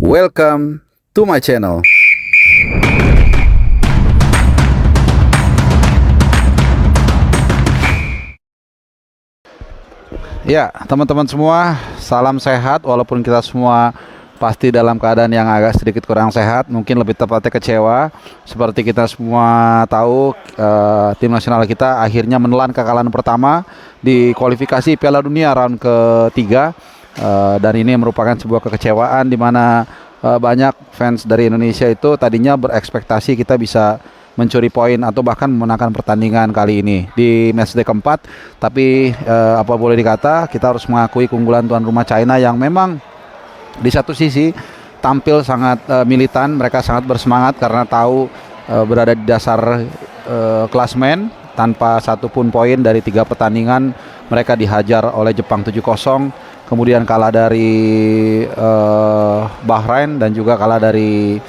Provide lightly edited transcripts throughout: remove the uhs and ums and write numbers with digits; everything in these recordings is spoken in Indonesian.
Welcome to my channel. Ya, teman-teman semua, salam sehat. Walaupun kita semua pasti dalam keadaan yang agak sedikit kurang sehat, mungkin lebih tepatnya kecewa. Seperti kita semua tahu, tim nasional kita akhirnya menelan kekalahan pertama di kualifikasi Piala Dunia round ketiga. Dan ini merupakan sebuah kekecewaan di mana banyak fans dari Indonesia itu tadinya berekspektasi kita bisa mencuri poin atau bahkan memenangkan pertandingan kali ini di matchday keempat. Tapi apa boleh dikata, kita harus mengakui keunggulan tuan rumah China yang memang di satu sisi tampil sangat militan. Mereka sangat bersemangat karena tahu berada di dasar klasmen. Tanpa satupun poin dari 3 pertandingan, mereka dihajar oleh Jepang 7-0, kemudian kalah dari Bahrain dan juga kalah dari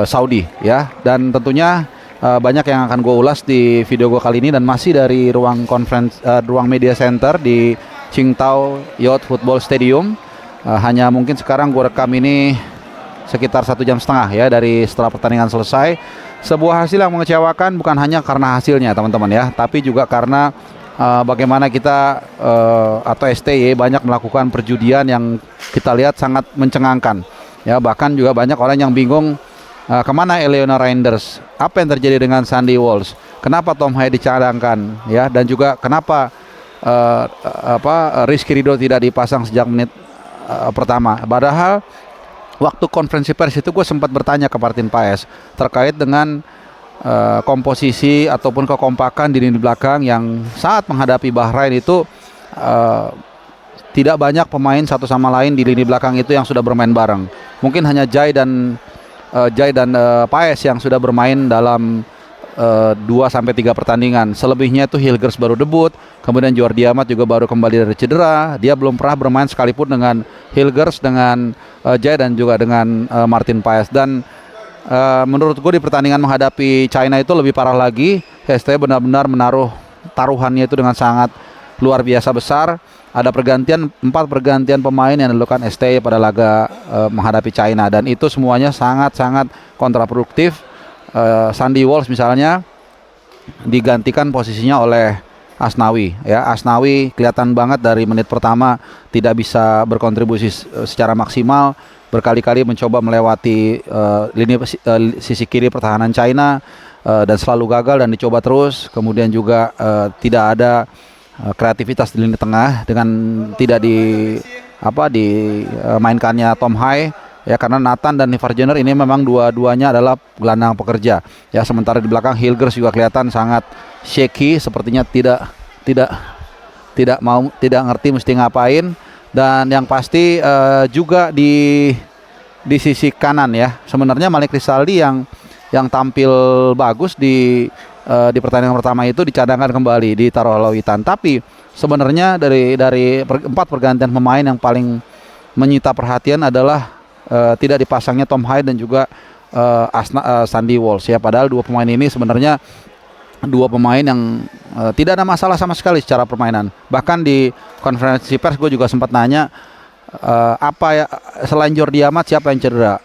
Saudi ya. Dan tentunya banyak yang akan gue ulas di video gue kali ini, dan masih dari ruang media center di Qingdao Youth Football Stadium. Hanya mungkin sekarang gue rekam ini sekitar 1,5 jam ya dari setelah pertandingan selesai. Sebuah hasil yang mengecewakan bukan hanya karena hasilnya teman-teman ya, tapi juga karena bagaimana kita atau STY banyak melakukan perjudian yang kita lihat sangat mencengangkan ya. Bahkan juga banyak orang yang bingung kemana Eleonora Reinders, apa yang terjadi dengan Sandy Walsh, kenapa Tom Hai dicadangkan ya, dan juga kenapa Rizky Ridho tidak dipasang sejak menit pertama. Padahal waktu konferensi pers itu gue sempat bertanya ke Martin Paes terkait dengan komposisi ataupun kekompakan di lini belakang yang saat menghadapi Bahrain itu tidak banyak pemain satu sama lain di lini belakang itu yang sudah bermain bareng. Mungkin hanya Jai dan Paes yang sudah bermain dalam 2-3 pertandingan. Selebihnya itu Hilgers baru debut, kemudian Jordi Amat juga baru kembali dari cedera. Dia belum pernah bermain sekalipun dengan Hilgers, dengan Jai dan juga dengan Martin Paes. Dan menurutku di pertandingan menghadapi China itu lebih parah lagi. STY benar-benar menaruh taruhannya itu dengan sangat luar biasa besar. Ada 4 pergantian pemain yang dilakukan STY pada laga menghadapi China, dan itu semuanya sangat-sangat kontraproduktif. Sandy Walsh misalnya digantikan posisinya oleh Asnawi ya. Asnawi kelihatan banget dari menit pertama tidak bisa berkontribusi secara maksimal, berkali-kali mencoba melewati sisi kiri pertahanan China dan selalu gagal dan dicoba terus. Kemudian juga tidak ada kreativitas di lini tengah dengan tidak dimainkannya Tom Hai ya, karena Nathan dan Nivar Jenner ini memang dua-duanya adalah gelandang pekerja ya. Sementara di belakang Hilgers juga kelihatan sangat shaky, sepertinya tidak ngerti mesti ngapain. Dan yang pasti juga di sisi kanan ya, sebenarnya Malik Rizaldi yang tampil bagus di pertandingan pertama itu dicadangkan kembali, ditaruh Lawitan. Tapi sebenarnya dari 4 pergantian pemain yang paling menyita perhatian adalah tidak dipasangnya Tom Hai dan juga Sandy Walsh ya. Padahal 2 pemain ini sebenarnya 2 pemain yang tidak ada masalah sama sekali secara permainan. Bahkan di konferensi pers gue juga sempat nanya apa ya, selain Jordi Amat siapa yang cedera.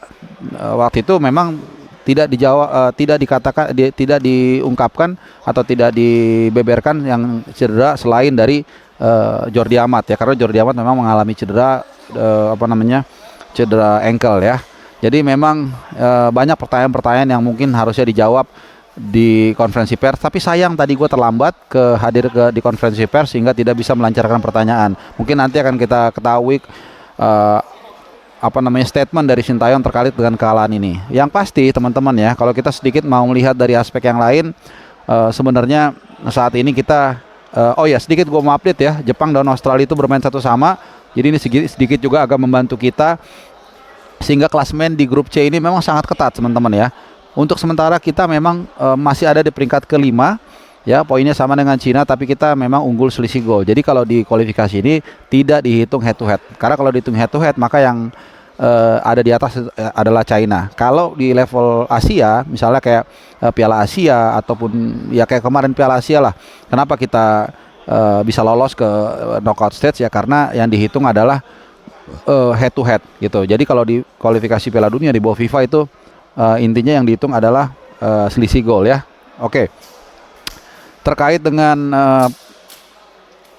Waktu itu memang tidak dijawab, tidak diungkapkan atau tidak dibeberkan yang cedera selain dari Jordi Amat ya, karena Jordi Amat memang mengalami cedera cedera ankle ya. Jadi memang banyak pertanyaan-pertanyaan yang mungkin harusnya dijawab di konferensi pers, tapi sayang tadi gue terlambat di konferensi pers sehingga tidak bisa melancarkan pertanyaan. Mungkin nanti akan kita ketahui statement dari Sintayong terkait dengan kekalahan ini. Yang pasti teman-teman ya, kalau kita sedikit mau melihat dari aspek yang lain, sebenarnya saat ini kita sedikit gue mau update ya, Jepang dan Australia itu bermain 1-1. Jadi ini sedikit juga agak membantu kita, sehingga klasmen di grup C ini memang sangat ketat teman-teman ya. Untuk sementara kita memang masih ada di peringkat ke-5 ya, poinnya sama dengan Cina, tapi kita memang unggul selisih gol. Jadi kalau di kualifikasi ini tidak dihitung head to head, karena kalau dihitung head to head maka yang ada di atas adalah China. Kalau di level Asia misalnya kayak Piala Asia ataupun ya kayak kemarin Piala Asia lah, kenapa kita bisa lolos ke knockout stage ya, karena yang dihitung adalah head to head gitu. Jadi kalau di kualifikasi Piala Dunia di bawah FIFA itu intinya yang dihitung adalah selisih gol ya. Oke. Terkait dengan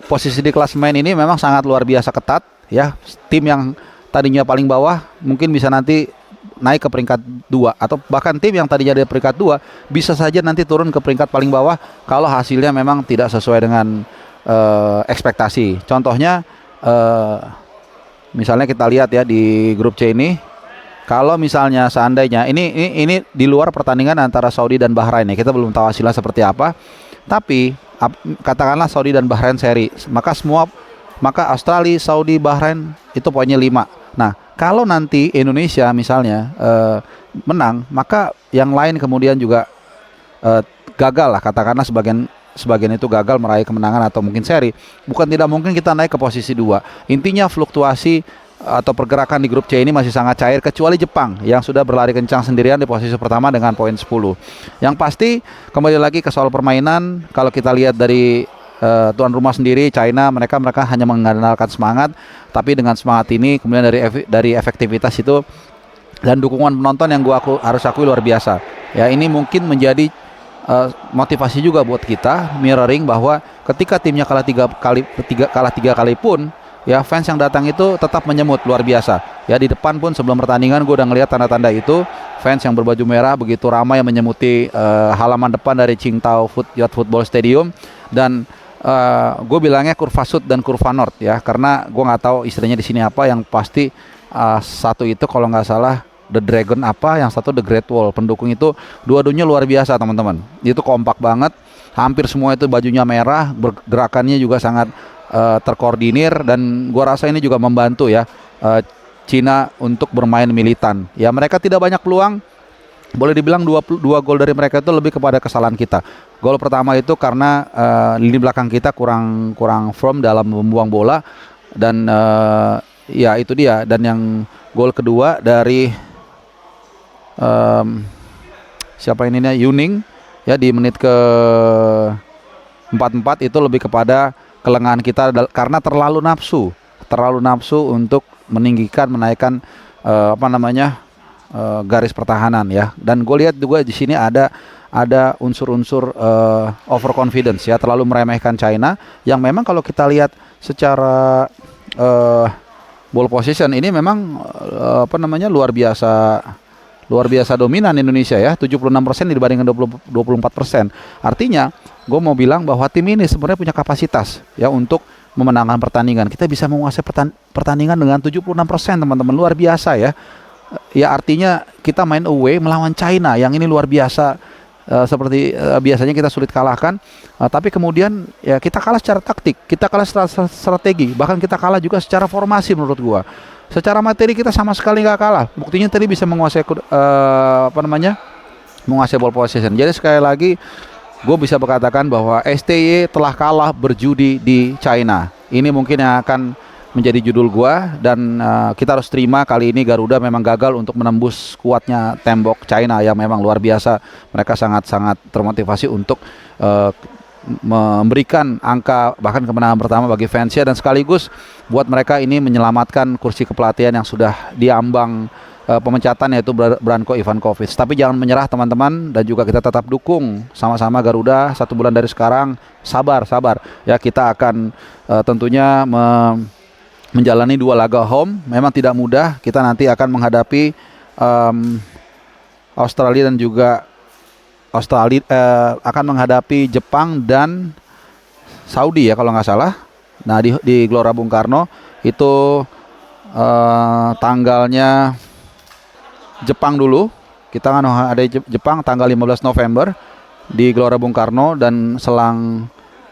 posisi di klasemen ini memang sangat luar biasa ketat ya. Tim yang tadinya paling bawah mungkin bisa nanti naik ke peringkat 2, atau bahkan tim yang tadinya di peringkat 2 bisa saja nanti turun ke peringkat paling bawah kalau hasilnya memang tidak sesuai dengan ekspektasi. Contohnya misalnya kita lihat ya di grup C ini, kalau misalnya seandainya ini di luar pertandingan antara Saudi dan Bahrain ya, kita belum tahu hasilnya seperti apa. Tapi katakanlah Saudi dan Bahrain seri, maka Australia, Saudi, Bahrain itu poinnya 5. Nah, kalau nanti Indonesia misalnya menang, maka yang lain kemudian juga gagal lah, katakanlah sebagian itu gagal meraih kemenangan atau mungkin seri. Bukan tidak mungkin kita naik ke posisi 2. Intinya fluktuasi atau pergerakan di grup C ini masih sangat cair, kecuali Jepang yang sudah berlari kencang sendirian di posisi pertama dengan poin 10. Yang pasti kembali lagi ke soal permainan, kalau kita lihat dari tuan rumah sendiri China, mereka hanya mengandalkan semangat, tapi dengan semangat ini kemudian dari efektivitas itu dan dukungan penonton yang harus akui luar biasa. Ya, ini mungkin menjadi motivasi juga buat kita, mirroring bahwa ketika timnya kalah tiga kali pun ya, fans yang datang itu tetap menyemut luar biasa. Ya, di depan pun sebelum pertandingan gue udah ngelihat tanda-tanda itu, fans yang berbaju merah begitu ramai menyemuti halaman depan dari Qingdao Yacht Football Stadium. Dan gue bilangnya kurva Sud dan kurva North ya, karena gue nggak tahu istilahnya di sini apa. Yang pasti satu itu kalau nggak salah The Dragon apa, yang satu The Great Wall. Pendukung itu dua-duanya luar biasa teman-teman. Itu kompak banget, hampir semua itu bajunya merah, gerakannya juga sangat terkoordinir, dan gua rasa ini juga membantu ya Cina untuk bermain militan. Ya, mereka tidak banyak peluang. Boleh dibilang 22 gol dari mereka itu lebih kepada kesalahan kita. Gol pertama itu karena lini belakang kita kurang firm dalam membuang bola, dan ya itu dia. Dan yang gol kedua dari siapa ini nih, Yuning ya, di menit ke 44 itu lebih kepada kelengahan kita karena terlalu nafsu untuk menaikkan garis pertahanan ya. Dan gue lihat juga di sini ada unsur-unsur overconfidence ya, terlalu meremehkan China, yang memang kalau kita lihat secara ball position ini memang luar biasa dominan Indonesia ya, 76% dibandingkan 24%. Artinya gue mau bilang bahwa tim ini sebenarnya punya kapasitas ya untuk memenangkan pertandingan. Kita bisa menguasai pertandingan dengan 76%, teman-teman, luar biasa ya. Ya, artinya kita main away melawan China yang ini luar biasa, seperti biasanya kita sulit kalahkan, tapi kemudian ya kita kalah secara taktik, kita kalah secara strategi, bahkan kita kalah juga secara formasi menurut gua. Secara materi kita sama sekali nggak kalah. Buktinya tadi bisa menguasai menguasai ball possession. Jadi sekali lagi gue bisa berkatakan bahwa STY telah kalah berjudi di China. Ini mungkin yang akan menjadi judul gua, dan kita harus terima kali ini Garuda memang gagal untuk menembus kuatnya tembok China yang memang luar biasa. Mereka sangat-sangat termotivasi untuk memberikan angka bahkan kemenangan pertama bagi fansnya, dan sekaligus buat mereka ini menyelamatkan kursi kepelatihan yang sudah diambang pemecatan, yaitu Branko Ivankovic. Tapi jangan menyerah teman-teman, dan juga kita tetap dukung sama-sama Garuda. 1 bulan dari sekarang, sabar ya, kita akan tentunya menjalani 2 laga home. Memang tidak mudah, kita nanti akan menghadapi Australia dan juga akan menghadapi Jepang dan Saudi ya kalau nggak salah. Nah di Gelora Bung Karno itu tanggalnya Jepang dulu. Kita kan ada Jepang tanggal 15 November di Gelora Bung Karno, dan selang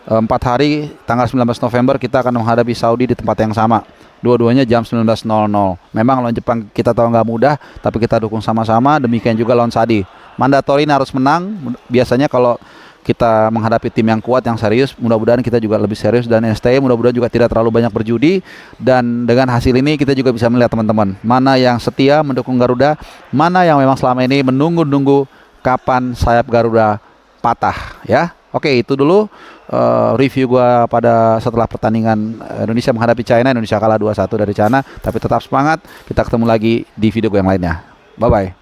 4 hari tanggal 19 November kita akan menghadapi Saudi di tempat yang sama. Dua-duanya jam 19.00. Memang lawan Jepang kita tahu nggak mudah, tapi kita dukung sama-sama. Demikian juga lawan Saudi. Mandatory harus menang. Biasanya kalau kita menghadapi tim yang kuat, yang serius, mudah-mudahan kita juga lebih serius, dan STY mudah-mudahan juga tidak terlalu banyak berjudi. Dan dengan hasil ini kita juga bisa melihat teman-teman, mana yang setia mendukung Garuda, mana yang memang selama ini menunggu-nunggu kapan sayap Garuda patah ya. Oke, itu dulu review gua pada setelah pertandingan Indonesia menghadapi China. Indonesia kalah 2-1 dari China, tapi tetap semangat. Kita ketemu lagi di video gue yang lainnya. Bye bye.